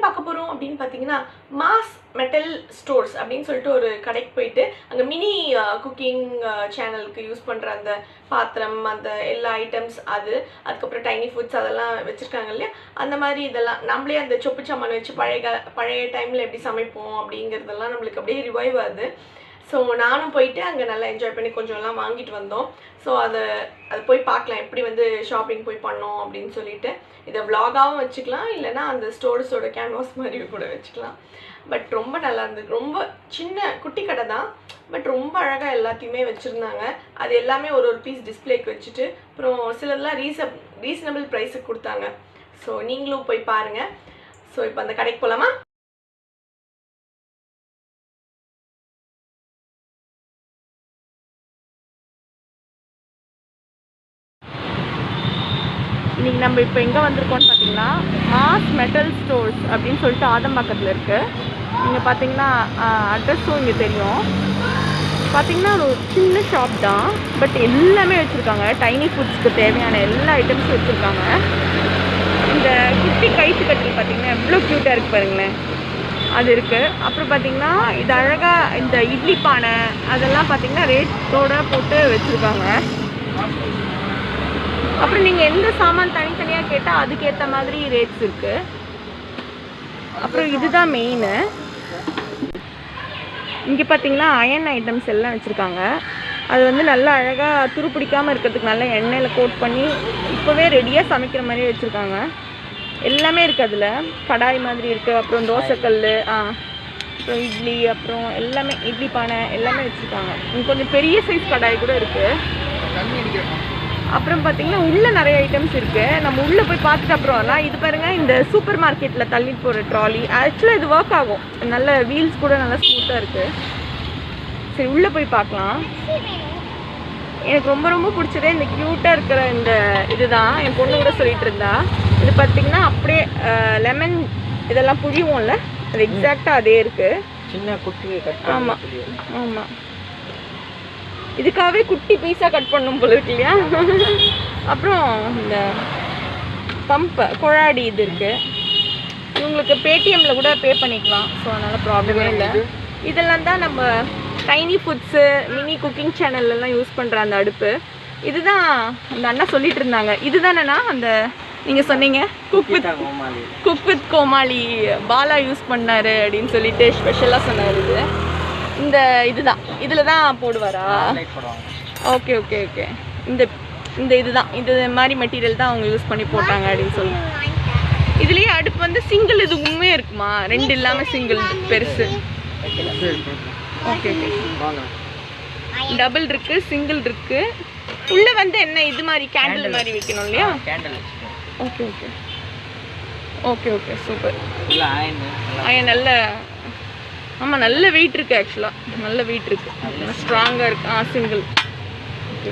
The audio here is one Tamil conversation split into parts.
பார்க்க போகிறோம் அப்படின்னு பார்த்தீங்கன்னா, மாஸ் மெட்டல் ஸ்டோர்ஸ் அப்படின்னு சொல்லிட்டு ஒரு கடைக்கு போயிட்டு அங்கே மினி குக்கிங் சேனலுக்கு யூஸ் பண்ணுற அந்த பாத்திரம், அந்த எல்லா ஐட்டம்ஸ், அதுக்கப்புறம் டைனி ஃபுட்ஸ் அதெல்லாம் வச்சுருக்காங்க இல்லையா, அந்த மாதிரி இதெல்லாம் நம்மளே அந்த சொப்பு சாமான் வச்சு பழைய டைமில் எப்படி சமைப்போம் அப்படிங்கிறதெல்லாம் நம்மளுக்கு அப்படியே ரிவைவ் ஆகுது. ஸோ நானும் போயிட்டு அங்கே நல்லா என்ஜாய் பண்ணி கொஞ்சம்லாம் வாங்கிட்டு வந்தோம். ஸோ அது போய் பார்க்கலாம் எப்படி வந்து ஷாப்பிங் போய் பண்ணோம் அப்படின்னு சொல்லிட்டு. இதை விலாகாகவும் வச்சுக்கலாம், இல்லைனா அந்த ஸ்டோர்ஸோட கேன்வாஸ் மாதிரி கூட வச்சுக்கலாம். பட் ரொம்ப நல்லா இருந்தது. ரொம்ப சின்ன குட்டி கடை தான், பட் ரொம்ப அழகாக எல்லாத்தையுமே வச்சுருந்தாங்க. அது எல்லாமே ஒரு பீஸ் டிஸ்பிளேக்கு வச்சுட்டு, அப்புறம் சிலதெல்லாம் ரீசனபிள் ப்ரைஸுக்கு கொடுத்தாங்க. ஸோ நீங்களும் போய் பாருங்கள். ஸோ இப்போ அந்த கடைக்கு போகலாமா? இன்றைக்கி நம்ம இப்போ எங்கே வந்திருக்கோம்னு பார்த்தீங்கன்னா, மாஸ் மெட்டல் ஸ்டோர்ஸ் அப்படின்னு சொல்லிட்டு ஆதம்பாக்கத்தில் இருக்குது. நீங்கள் பார்த்தீங்கன்னா அட்ரஸும் இங்கே தெரியும். பார்த்தீங்கன்னா ஒரு சின்ன ஷாப் தான், பட் எல்லாமே வச்சுருக்காங்க. டைனி ஃபுட்ஸ்க்கு தேவையான எல்லா ஐட்டம்ஸும் வச்சுருக்காங்க. இந்த குட்டி கைத்து கட்டில் பார்த்தீங்கன்னா எவ்வளோ க்யூட்டாக இருக்குது பாருங்களேன், அது இருக்குது. அப்புறம் பார்த்தீங்கன்னா இது அழகாக இந்த இட்லி பானை அதெல்லாம் பார்த்தீங்கன்னா ரேட்டோடு போட்டு வச்சுருக்காங்க. அப்புறம் நீங்கள் எந்த சாமான் தனித்தனியாக கேட்டால் அதுக்கேற்ற மாதிரி ரேட்ஸ் இருக்குது. அப்புறம் இதுதான் மெயினு. இங்கே பார்த்தீங்கன்னா அயன் ஐட்டம்ஸ் எல்லாம் வச்சுருக்காங்க. அது வந்து நல்லா அழகாக துருப்பிடிக்காமல் இருக்கிறதுக்கு நல்லா எண்ணெயில் கோட் பண்ணி இப்போவே ரெடியாக சமைக்கிற மாதிரியே வச்சுருக்காங்க. எல்லாமே இருக்குது அதில். கடாய் மாதிரி இருக்குது, அப்புறம் தோசைக்கல், அப்புறம் இட்லி, அப்புறம் எல்லாமே இட்லி பானை எல்லாமே வச்சுருக்காங்க. கொஞ்சம் பெரிய சைஸ் கடாய் கூட இருக்குது. அப்புறம் பார்த்தீங்கன்னா உள்ளே நிறைய ஐட்டம்ஸ் இருக்குது. நம்ம உள்ளே போய் பார்த்துட்டு அப்புறம் வரலாம். இது பாருங்கள், இந்த சூப்பர் மார்க்கெட்டில் தள்ளிட்டு போகிற ட்ராலி. ஆக்சுவலாக இது ஒர்க் ஆகும், நல்ல வீல்ஸ் கூட நல்லா ஸ்மூத்தாக இருக்குது. சரி உள்ளே போய் பார்க்கலாம். எனக்கு ரொம்ப ரொம்ப பிடிச்சதே இந்த க்யூட்டாக இருக்கிற இந்த இதுதான். என் பொண்ணு கூட சொல்லிகிட்டு இருந்தா. இது பார்த்திங்கன்னா அப்படியே லெமன் இதெல்லாம் புழியும்ல, அது எக்ஸாக்டாக அதே இருக்குது. சின்ன குட்டி. ஆமாம் ஆமாம், இதுக்காகவே குட்டி பீஸாக கட் பண்ணும் போல இருக்கு இல்லையா. அப்புறம் இந்த பம்ப் குழாடி இது இருக்குது. இவங்களுக்கு பேடிஎம்மில் கூட பே பண்ணிக்கலாம். ஸோ அதனால் ப்ராப்ளமே இல்லை. இதெல்லாம் தான் நம்ம டைனி ஃபுட்ஸு மினி குக்கிங் சேனல்லாம் யூஸ் பண்ணுற அந்த அடுப்பு. இதுதான் அந்த அண்ணா சொல்லிட்டு இருந்தாங்க. இதுதானேண்ணா அந்த நீங்கள் சொன்னீங்க cook with Comali Bala use பண்ணார் அப்படின்னு சொல்லிட்டு ஸ்பெஷலாக சொன்னார். இந்த இதுதான், இதில் தான் போடுவாரா? Okay okay okay. இந்த இதுதான், இது மாதிரி மெட்டீரியல் தான் அவங்க யூஸ் பண்ணி போட்டாங்க அப்படின்னு சொல்லுவாங்க. இதுலேயே அடுப்பு வந்து சிங்கிள் இதுவுமே இருக்குமா? ரெண்டு இல்லாமல் சிங்கிள் பெருசு. Okay okay. டபுள் இருக்குது, சிங்கிள் இருக்குது. உள்ளே வந்து என்ன இது மாதிரி கேண்டில் மாதிரி வைக்கணும் இல்லையா? Okay okay okay okay super. நல்ல ஆமாம், நல்ல வெயிட் இருக்குது. ஆக்சுவலாக நல்ல வெயிட் இருக்குது, ஸ்ட்ராங்காக இருக்குது. சிங்கிள். ஓகே,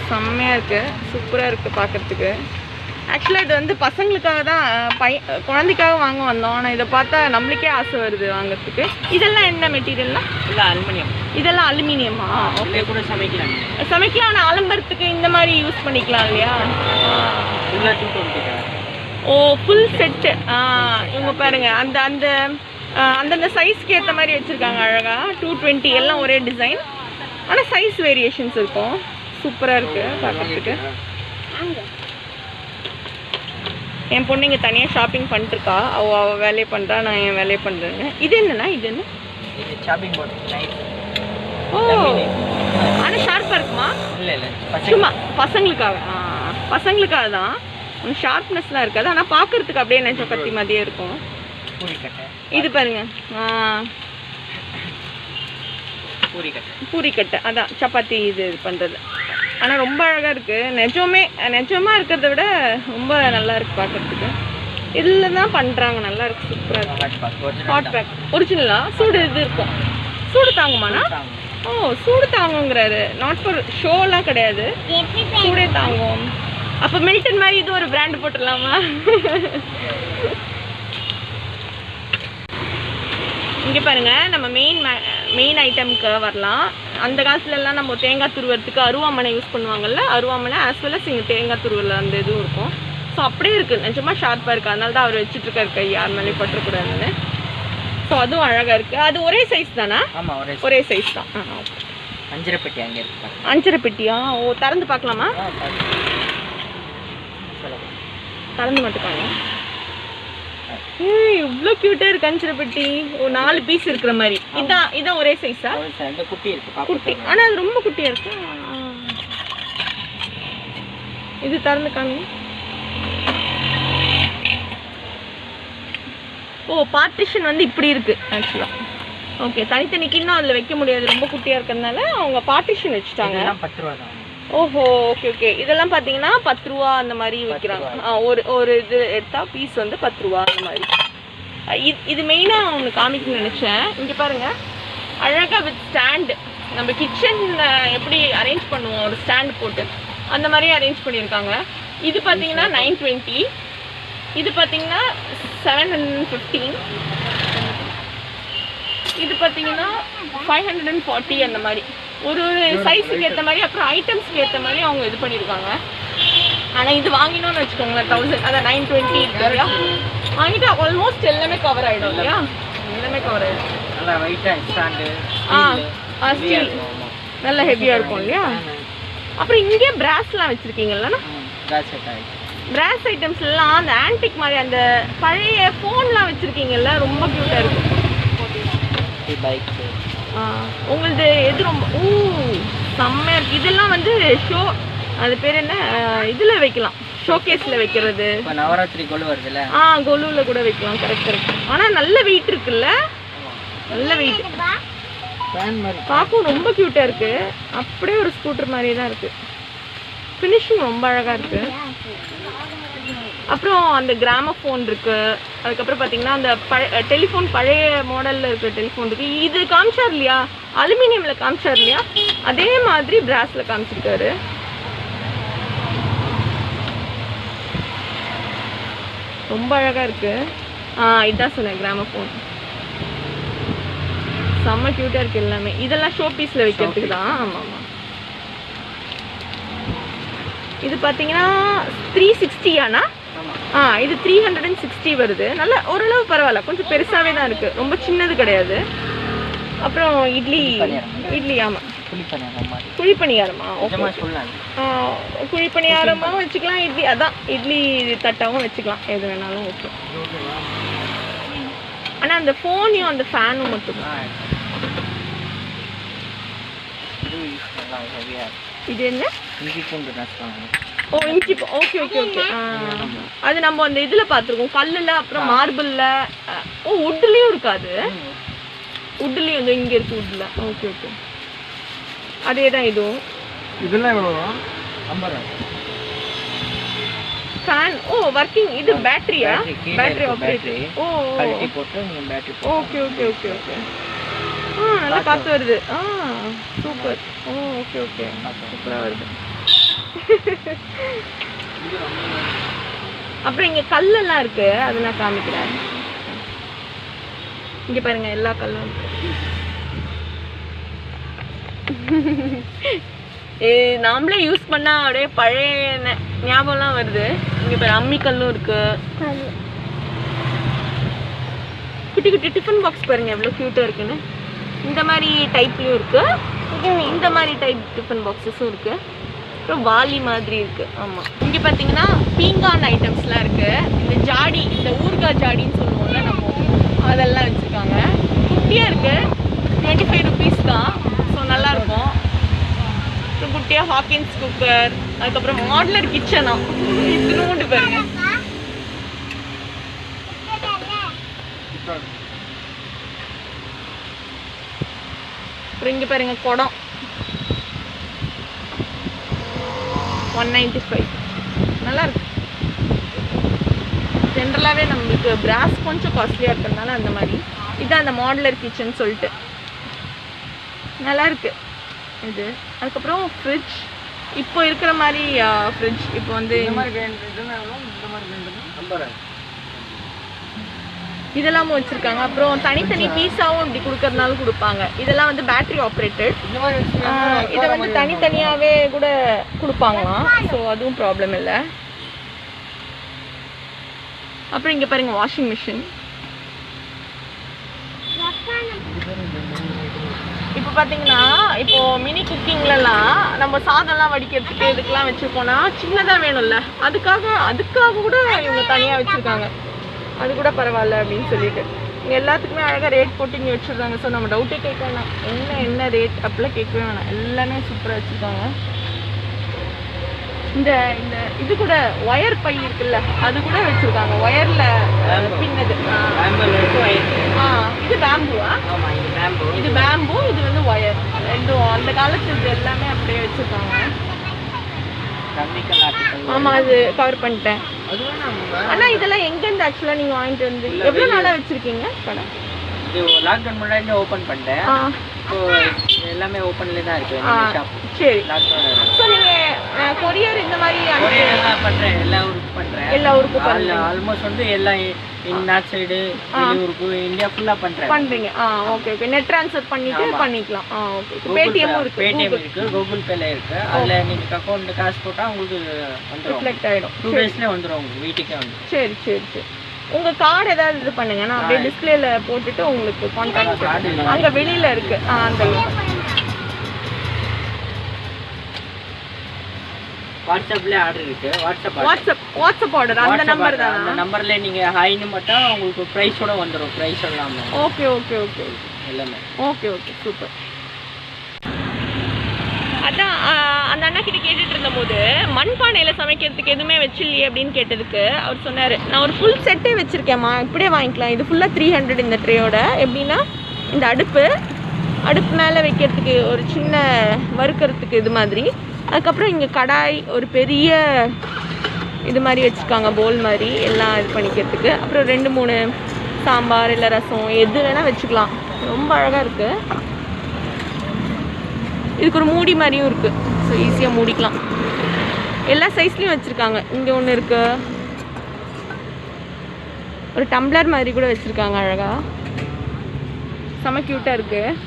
செம்மையாக இருக்குது, சூப்பராக இருக்குது பார்க்குறதுக்கு. ஆக்சுவலாக இது வந்து பசங்களுக்காக தான், குழந்தைக்காக வாங்க வந்தோம். ஆனால் இதை பார்த்தா நம்மளுக்கே ஆசை வருது வாங்கிறதுக்கு. இதெல்லாம் என்ன மெட்டீரியல்னா? இல்லை அலுமினியம். இதெல்லாம் அலுமினியமா? ஓகே, கூட சமைக்கலாம். ஆனால் ஆலம்பரத்துக்கு இந்த மாதிரி யூஸ் பண்ணிக்கலாம் இல்லையா? ஓ, ஃபுல் செட்டு. இவங்க பாருங்கள், அந்தந்த சைஸ்க்கு ஏற்ற மாதிரி வச்சுருக்காங்க அழகாக. 220 எல்லாம் ஒரே டிசைன், ஆனால் சைஸ் வேரியேஷன்ஸ் இருக்கும். சூப்பராக இருக்குது பார்க்குறதுக்கு. என் பொண்ணு இங்கே தனியாக ஷாப்பிங் பண்ணிட்டுருக்கா. அவள் வேலையை பண்ணுறா, நான் என் வேலையை பண்ணுறேன்னு. இது என்னன்னா? இது என்ன? Shopping board. ஓ, ஆனால் ஷார்ப்பாக இருக்குமா? இல்லை இல்லை, சும்மா பசங்களுக்காக. பசங்களுக்காக தான். ஒன்றும் ஷார்ப்னஸ்லாம் இருக்காது, ஆனால் பார்க்குறதுக்கு அப்படியே நினச்ச கத்தி மாதிரியே இருக்கும். இது பாருங்க, பூரிக்கட்டை. அதான் சப்பாத்தி இது பண்ணுறது. ஆனால் ரொம்ப அழகாக இருக்குது. நிஜமாக இருக்கிறத விட ரொம்ப நல்லா இருக்குது பார்க்குறதுக்கு. இதில் தான் பண்ணுறாங்க, நல்லா இருக்குது, சூப்பராக இருக்குது. ஹாட் பேக் ஒரிஜினலா? சூடு இது இருக்கும். சூடு தாங்குமாண்ணா? ஓ, சூடு தாங்குங்கிறாரு. நாட் ஃபார் ஷோலாம் கிடையாது, சூடே தாங்கும். அப்போ மில்டன் மாதிரி இது ஒரு பிராண்டு போட்டுடலாமா? இங்கே பாருங்கள், நம்ம மெயின் ஐட்டமுக்கு வரலாம். அந்த காலத்துலலாம் நம்ம தேங்காய் துருவறதுக்கு அருவாமனை யூஸ் பண்ணுவாங்கள்ல, அருவாமனை ஆஸ் வெல் அஸ் இங்கே தேங்காய் துருவல் அந்த இதுவும் இருக்கும். ஸோ அப்படியே இருக்குது, நிஜமாக ஷார்ப்பாக இருக்குது. அதனால தான் அவர் வச்சுட்ருக்காரு கை, யார் மேலே பற்றக்கூடாதுன்னு. ஸோ அதுவும் அழகாக இருக்குது. அது ஒரே சைஸ் தானே? ஆமாம், ஒரே சைஸ் தான். ஓகே. அஞ்சரை பெட்டி அங்கே இருக்கு. அஞ்சரை பெட்டியா? ஓ, திறந்து பார்க்கலாமா? திறந்து மட்டும் இவ்வளோ க்யூட்டாக இருக்கு அஞ்சரை பெட்டி. ஓ, 4 பீஸ் இருக்கிற மாதிரி. இதான் ஒரே சைஸா? குட்டி இருக்கு, குட்டி. ஆனால் அது ரொம்ப குட்டியாக இருக்கு. இது திறந்து காமி. ஓ, பார்ட்டிஷன் வந்து இப்படி இருக்கு ஆக்சுவலாக. ஓகே, தனித்தனி கிண்ணம் அதில் வைக்க முடியாது, ரொம்ப குட்டியாக இருக்கிறதுனால அவங்க பார்ட்டிஷன் வச்சுட்டாங்க. 10 ரூபா தான். ஓஹோ, ஓகே ஓகே. இதெல்லாம் பார்த்தீங்கன்னா 10 ரூபா அந்த மாதிரி விற்கிறாங்க. ஒரு இது எடுத்தால் பீஸ் வந்து 10 ரூபா அந்த மாதிரி. இது மெயினாக ஒன்று காமிக்கணும்னு நினச்சேன். இங்கே பாருங்கள், அழகாக வித் ஸ்டாண்டு. நம்ம கிச்சனில் எப்படி அரேஞ்ச் பண்ணுவோம் ஒரு ஸ்டாண்டு போட்டு, அந்த மாதிரி அரேஞ்ச் பண்ணியிருக்காங்க. இது பார்த்தீங்கன்னா 920, இது பார்த்தீங்கன்னா 715, இது பார்த்தீங்கன்னா 540 அந்த மாதிரி. ஒரு சைஸுக்கு ஏற்ற மாதிரி, அப்புறம் ஐட்டம்ஸ்க்கு ஏற்ற மாதிரி அவங்க இது பண்ணியிருக்காங்க. ஆனால் இது வாங்கினோன்னு வச்சுக்கோங்களேன் 1000, அதான் 920 இருக்கு இல்லையா, வாங்கிட்டு ஆல்மோஸ்ட் எல்லாமே கவர் ஆகிடும் இல்லையா, எல்லாமே கவர் ஆகிடும். நல்லா வெயிட்டாக ஸ்டாண்டு, ஸ்டீல் நல்லா ஹெவியாக இருக்கும் இல்லையா. அப்புறம் இங்கே பிராஸ்லாம் வச்சுருக்கீங்கல்லண்ணா, பிராஸ் ஐட்டம்ஸ்லாம் அந்த ஆன்டிக் மாதிரி அந்த பழைய ஃபோன்லாம் வச்சுருக்கீங்கல்ல, ரொம்ப க்யூட்டாக இருக்கும். உங்களது எது ரொம்ப செம்மையாக இருக்குது. இதெல்லாம் வந்து ஷோ, அது பேர் என்ன, இதில் வைக்கலாம், ஷோகேஸில் வைக்கிறது. நவராத்திரி கொலு வருதுல்ல, கொலுவில் கூட வைக்கலாம். Correct correct. ஆனால் நல்ல வெயிட் இருக்குல்ல, நல்ல வெயிட். பார்க்கவும் ரொம்ப க்யூட்டாக இருக்குது. அப்படியே ஒரு ஸ்கூட்டர் மாதிரி தான் இருக்குது. ஃபினிஷிங் ரொம்ப அழகாக இருக்குது. அப்புறம் அந்த கிராமஃபோன் இருக்குது. அதுக்கப்புறம் பார்த்தீங்கன்னா அந்த டெலிஃபோன், பழைய மாடலில் இருக்கிற டெலிஃபோன் இருக்குது. இது காமிச்சார் இல்லையா, அலுமினியமில் காமிச்சார் இல்லையா, அதே மாதிரி பிராஸில் காமிச்சிருக்காரு. ரொம்ப அழகாக இருக்குது. இதுதான் சொன்னேன், கிராமஃபோன். செம்ம க்யூட்டாக இருக்குது எல்லாமே. இதெல்லாம் ஷோ பீஸில் வைக்கிறதுக்கு தான். ஆமாம் ஆமாம். இது பார்த்தீங்கன்னா 360 ஆனா? இது 360 வருது. நல்லா ஓரளவு பரவாயில்ல, கொஞ்சம் பெருசாகவே தான் இருக்குது, ரொம்ப சின்னது கிடையாது. அப்புறம் இட்லி. ஆமாம், குழிப்பணியாரமா? குழிப்பணியாரமாகவும் வச்சுக்கலாம், இட்லி, அதான் இட்லி தட்டாவும் வச்சுக்கலாம், எது வேணாலும் ஓகே. ஆனால் அந்த ஃபோனையும் அந்த ஃபேனும் மட்டும். இது என்ன? ஓ, இஞ்சி. Okay okay okay. அது நம்ம அந்த இதில் பார்த்துருக்கோம், கல்லில், அப்புறம் மார்பிளில். ஓ, வுட்லேயும் இருக்காது, வுட்லேயும் வந்து இங்கே இருக்குது வுட்டில். ஓகே ஓகே, அதே தான் இதுவும். இதெல்லாம் எவ்வளோ? 50 ஃபேன். Oh, working. இது பேட்டரியா? Battery operator. Oh, okay okay okay okay. நல்லா காற்று வருது. சூப்பர். ஓ, ஓகே ஓகே, சூப்பராக வருது. அப்புறம் இங்கே கல்லெல்லாம் இருக்கு, அது நான் காமிக்கிறேன். இங்கே பாருங்க, எல்லா கல்லும் இருக்கு. நாமளே யூஸ் பண்ணா அப்படியே பழைய ஞாபகம்லாம் வருது. இங்கே பாரு, அம்மி கல்லும் இருக்கு. குட்டி குட்டி டிஃபன் பாக்ஸ் பாருங்க எவ்வளோ க்யூட்டாக இருக்குன்னு. இந்த மாதிரி டைப்லையும் இருக்கு, இந்த மாதிரி டைப் டிஃபன் பாக்ஸஸும் இருக்கு. அப்புறம் வாலி மாதிரி இருக்கு. ஆமாம், இங்கே பார்த்தீங்கன்னா பீங்கான் ஐட்டம்ஸ்லாம் இருக்கு. இந்த ஜாடி, இந்த ஊர்காய் ஜாடின்னு சொல்லுவோம்ல நம்ம, அதெல்லாம் வச்சுருக்காங்க. குட்டியாக இருக்கு, 25 ருபீஸ் தான். ஸோ நல்லாயிருக்கும். அப்புறம் குட்டியாக ஹாக்கின்ஸ் குக்கர், அதுக்கப்புறம் மாடுலர் கிச்சனா, இதுன்னு பாருங்க. அப்புறம் இங்கே பாருங்க, குடம் 195. நல்லா இருக்கு. ஜென்ரலாகவே நம்மளுக்கு பிராஸ் கொஞ்சம் காஸ்ட்லியாக இருக்கிறதுனால அந்த மாதிரி. இதுதான் அந்த மாடுலர் கிச்சன் சொல்லிட்டு நல்லா இருக்கு இது. அதுக்கப்புறம் ஃப்ரிட்ஜ், இப்போ இருக்கிற மாதிரி ஃப்ரிட்ஜ் இப்போ வந்து இதெல்லாமும் வச்சுருக்காங்க. அப்புறம் தனித்தனி பீஸாவும் இப்படி கொடுக்கறதுனாலும் கொடுப்பாங்க. இதெல்லாம் வந்து பேட்டரி ஆப்ரேட்டட். இதை வந்து தனித்தனியாகவே கூட கொடுப்பாங்களாம். ஸோ அதுவும் ப்ராப்ளம் இல்லை. அப்புறம் இங்கே பாருங்கள் வாஷிங் மிஷின். இப்போ பார்த்தீங்கன்னா இப்போது மினி குக்கிங்லலாம் நம்ம சாதம்லாம் வடிக்கிறதுக்கு இதுக்கெலாம் வச்சுருக்கோன்னா சின்னதாக வேணும்ல, அதுக்காக கூட இவங்க தனியாக வச்சுருக்காங்க. அது கூட பரவாயில்ல அப்படின்னு சொல்லிட்டு இங்கே எல்லாத்துக்குமே அழகாக ரேட் போட்டு இங்கே வச்சுருக்காங்க. ஸோ நம்ம டவுட்டே கேட்க வேணாம், என்ன ரேட் அப்படிலாம் கேட்கவே வேணாம், எல்லாமே சூப்பராக வச்சுருக்காங்க. இந்த இந்த இது கூட ஒயர் பை இருக்குல்ல, அது கூட வச்சுருக்காங்க, ஒயரில் பின்னது. இது பேம்புவா? இது பேம்பு, இது வந்து ஒயர், ரெண்டும் அந்த காலத்து இது எல்லாமே அப்படியே வச்சுருக்காங்க. ஆமாம், அது கவர் பண்ணிட்டேன். ஆனால் இதெல்லாம் எங்கேருந்து ஆக்சுவலாக நீங்கள் வாங்கிட்டு வந்து எவ்வளோ நாளாக வச்சுருக்கீங்க கடை? இது லாக்டவுன் முன்னாடி ஓப்பன் பண்ணிட்டேன். இப்போ எல்லாமே ஓப்பன்ல தான் இருக்கு ஷாப். சரி. சோ நீங்க கொரியர் இந்த மாதிரி கொரியர் எல்லாம் பண்றேன், எல்லா ஊருக்கும் பண்றேன். எல்லா ஊருக்கும் பண்றேன். ஆல்மோஸ்ட் வந்து எல்லா நார்த் சைடு வெளியூருக்கு இந்தியா ஃபுல்லா பண்றீங்க. Okay okay. நெட் ட்ரான்ஸ்ஃபர் பண்ணிட்டு பண்ணிக்கலாம். ஓகே. பேடிஎம் இருக்கு. பேடிஎம் இருக்கு, கூகுள் பேல இருக்கு. அதுல நீங்க அக்கவுண்ட் காசு போட்டா உங்களுக்கு வந்துரும். ரிஃப்ளெக்ட் ஆயிடும். 2 டேஸ்ல வந்துரும் உங்களுக்கு வீட்டுக்கே வந்துரும். சரி சரி சரி. உங்க கார்டு ஏதாவது இது பண்ணுங்க, நான் அப்படியே டிஸ்ப்ளேல போட்டுட்டு உங்களுக்கு கான்டாக்ட் அங்க வெளியில இருக்கு. அந்த வாட்ஸ்அப்ல ஆர்டர் இருக்கு. வாட்ஸ்அப் ஆர்டர் அந்த நம்பர் தான். அந்த நம்பர்ல நீங்க ஹைன்னு மட்டும் உங்களுக்கு பிரைஸோட வந்துரும். பிரைஸ் எல்லாமே ஓகே ஓகே ஓகே எல்லாமே ஓகே ஓகே சூப்பர். அதான் அந்த அண்ணா கிட்ட கேட்டுட்டு இருந்தபோது மண்பானையில் சமைக்கிறதுக்கு எதுவுமே வச்சில்லையே அப்படின்னு கேட்டதுக்கு அவர் சொன்னார், நான் ஒரு ஃபுல் செட்டே வச்சுருக்கேம்மா, இப்படியே வாங்கிக்கலாம். இது ஃபுல்லாக 300 இந்த ட்ரேயோட. எப்படின்னா இந்த அடுப்பு மேலே வைக்கிறதுக்கு ஒரு சின்ன வறுக்கிறதுக்கு இது மாதிரி, அதுக்கப்புறம் இங்கே கடாய் ஒரு பெரிய இது மாதிரி வச்சுருக்காங்க, போல் மாதிரி எல்லாம் இது பண்ணிக்கிறதுக்கு. அப்புறம் 2-3 சாம்பார் இல்லை ரசம் எது வேணால் வச்சுக்கலாம். ரொம்ப அழகாக இருக்குது. இதுக்கு ஒரு மூடி மாதிரியும் இருக்குது, ஸோ ஈஸியாக மூடிக்கலாம். எல்லா சைஸ்லேயும் வச்சுருக்காங்க. இங்கே ஒன்று இருக்குது, ஒரு டம்ளர் மாதிரி கூட வச்சுருக்காங்க அழகாக, செம க்யூட்டாக இருக்குது.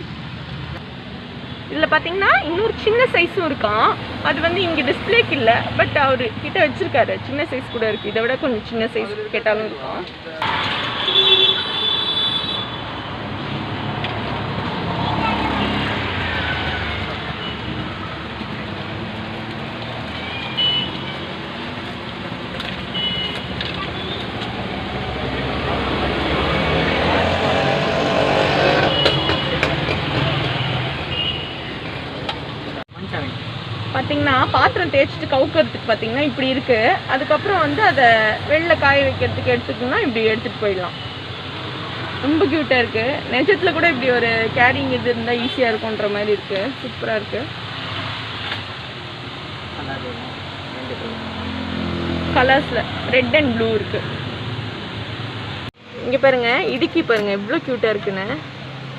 இதில் பார்த்தீங்கன்னா இன்னொரு சின்ன சைஸும் இருக்கான், அது வந்து இங்கே டிஸ்பிளேக்கு இல்லை, பட் அவர் கிட்ட வச்சுருக்காரு. சின்ன சைஸ் கூட இருக்குது, இதை விட கொஞ்சம் சின்ன சைஸ் கேட்டாலும் இருக்கும். பார்த்தீங்கன்னா பாத்திரம் தேய்ச்சிட்டு கவுக்கிறதுக்கு பார்த்தீங்கன்னா இப்படி இருக்குது. அதுக்கப்புறம் வந்து அதை வெளில காய வைக்கிறதுக்கு எடுத்துக்கணும்னா இப்படி எடுத்துகிட்டு போயிடலாம். ரொம்ப க்யூட்டாக இருக்குது. நெஜத்தில் கூட இப்படி ஒரு கேரிங் இது இருந்தால் ஈஸியாக இருக்குன்ற மாதிரி இருக்குது. சூப்பராக இருக்குது. கலர்ஸில் ரெட் அண்ட் ப்ளூ இருக்குது. இங்கே பாருங்கள், இடுக்கி பாருங்கள் எவ்வளோ க்யூட்டாக இருக்குன்னு.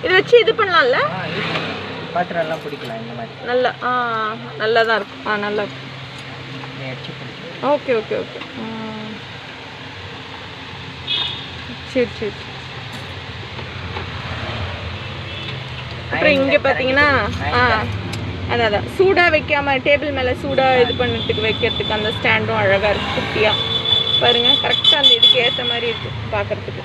இதை வச்சு இது பண்ணலாம்ல, பாத்திரம் எல்லாம் பிடிக்கலாம் இந்த மாதிரி. நல்லா நல்லா தான் இருக்கும். நல்லா இருக்கும். Okay okay okay. சரி சரி. அப்புறம் இங்கே பார்த்தீங்கன்னா அதான் சூடாக வைக்காமல் டேபிள் மேலே சூடாக இது பண்ணுறதுக்கு வைக்கிறதுக்கு அந்த ஸ்டாண்டும் அழகாக இருக்குது குட்டியாக. பாருங்கள், கரெக்டாக அந்த இதுக்கு ஏற்ற மாதிரி இருக்குது பார்க்குறதுக்கு.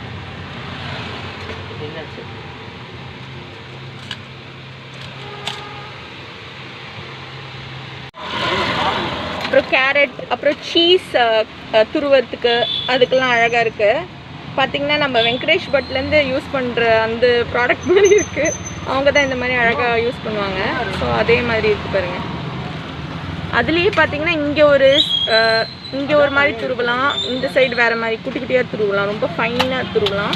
அப்புறம் கேரட், அப்புறம் சீஸ் துருவத்துக்கு அதுக்கெல்லாம் அழகாக இருக்குது. பார்த்திங்கன்னா நம்ம வெங்கடேஷ் பட்லேருந்து யூஸ் பண்ணுற அந்த ப்ராடக்ட் மாதிரி இருக்குது. அவங்க தான் இந்த மாதிரி அழகாக யூஸ் பண்ணுவாங்க. ஸோ அதே மாதிரி இருக்குது பாருங்கள். அதுலேயே பார்த்திங்கன்னா இங்கே ஒரு மாதிரி துருவலாம், இந்த சைடு வேறு மாதிரி குட்டி குட்டியாக துருவலாம், ரொம்ப ஃபைனாக துருவலாம்.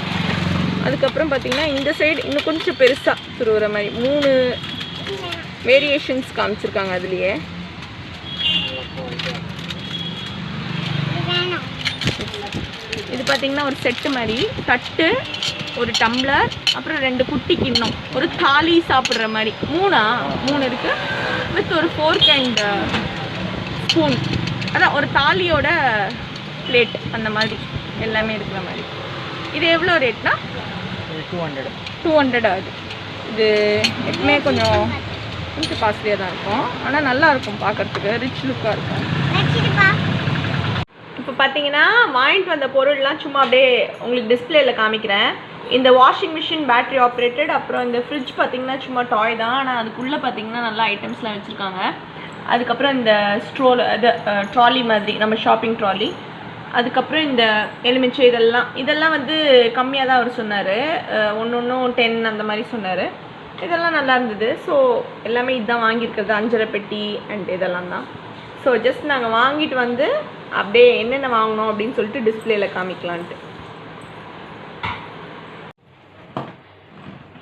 அதுக்கப்புறம் பார்த்திங்கன்னா இந்த சைடு இன்னும் கொஞ்சம் பெருசாக துருவுற மாதிரி 3 வேரியேஷன்ஸ் காமிச்சிருக்காங்க அதுலேயே. இது பார்த்தீங்கன்னா ஒரு செட்டு மாதிரி, தட்டு, ஒரு டம்ளர், அப்புறம் 2 குட்டி கிண்ணம், ஒரு தாலி சாப்பிட்ற மாதிரி 3 இருக்குது. வித் ஒரு ஃபோர்க் அண்ட் ஸ்பூன், அதான் ஒரு தாலியோட பிளேட் அந்த மாதிரி எல்லாமே இருக்கிற மாதிரி. இது எவ்வளோ ரேட்னா? 200 ஆகுது. இது எப்பவுமே கொஞ்சம் காஸ்ட்லியாக தான் இருக்கும், ஆனால் நல்லா இருக்கும் பார்க்குறதுக்கு, ரிச் லுக்காக இருக்கும். இப்போ பார்த்தீங்கன்னா வாங்கிட்டு வந்த பொருள்லாம் சும்மா அப்படியே உங்களுக்கு டிஸ்பிளேல காமிக்கிறேன். இந்த வாஷிங் மிஷின் பேட்டரி ஆப்ரேட்டட், அப்புறம் இந்த ஃப்ரிட்ஜ் பார்த்தீங்கன்னா சும்மா டாய் தான், ஆனால் அதுக்குள்ளே பார்த்தீங்கன்னா நல்லா ஐட்டம்ஸ்லாம் வச்சுருக்காங்க. அதுக்கப்புறம் இந்த அது ட்ராலி மாதிரி நம்ம ஷாப்பிங் ட்ராலி, அதுக்கப்புறம் இந்த எலுமிச்சை இதெல்லாம் வந்து கம்மியாக தான் அவர் சொன்னார். ஒன்றும் 10 அந்த மாதிரி சொன்னார். இதெல்லாம் நல்லா இருந்தது. ஸோ எல்லாமே இதுதான் வாங்கியிருக்கிறது, 5.5 பெட்டி அண்ட் இதெல்லாம் தான். ஸோ ஜஸ்ட் நாங்கள் வாங்கிட்டு வந்து அப்படியே என்னென்ன வாங்கினோம் அப்படின்னு சொல்லிட்டு டிஸ்பிளேல காமிக்கலான்ட்டு.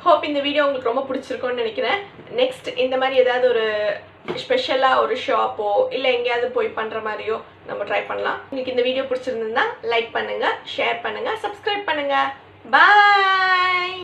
ஹோப் இந்த வீடியோ உங்களுக்கு ரொம்ப பிடிச்சிருக்கும்னு நினைக்கிறேன். நெக்ஸ்ட் இந்த மாதிரி ஏதாவது ஒரு ஸ்பெஷலாக ஒரு ஷாப்போ இல்லை எங்கேயாவது போய் பண்ணுற மாதிரியோ நம்ம ட்ரை பண்ணலாம். உங்களுக்கு இந்த வீடியோ பிடிச்சிருந்ததுன்னா லைக் பண்ணுங்கள், ஷேர் பண்ணுங்கள், சப்ஸ்கிரைப் பண்ணுங்கள். பாய்.